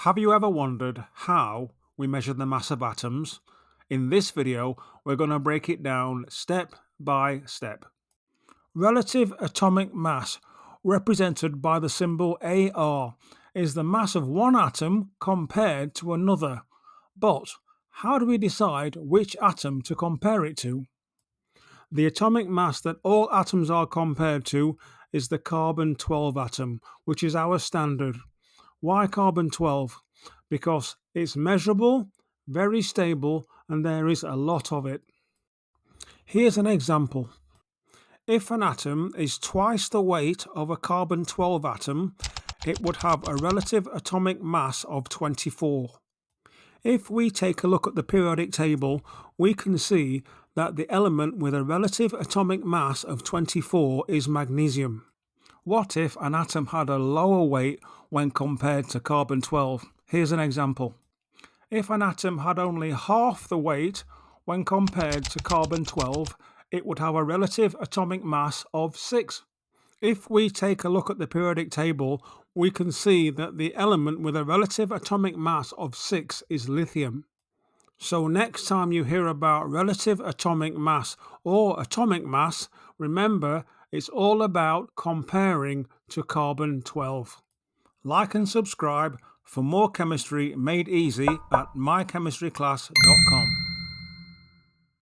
Have you ever wondered how we measure the mass of atoms? In this video, we're going to break it down step by step. Relative atomic mass, represented by the symbol AR, is the mass of one atom compared to another. But how do we decide which atom to compare it to? The atomic mass that all atoms are compared to is the carbon-12 atom, which is our standard. Why carbon-12? Because it's measurable, very stable, and there is a lot of it. Here's an example. If an atom is twice the weight of a carbon-12 atom, it would have a relative atomic mass of 24. If we take a look at the periodic table, we can see that the element with a relative atomic mass of 24 is magnesium. What if an atom had a lower weight when compared to carbon-12? Here's an example. If an atom had only half the weight when compared to carbon-12, it would have a relative atomic mass of 6. If we take a look at the periodic table, we can see that the element with a relative atomic mass of 6 is lithium. So next time you hear about relative atomic mass or atomic mass, remember it's all about comparing to carbon-12. Like and subscribe for more chemistry made easy at mychemistryclass.com.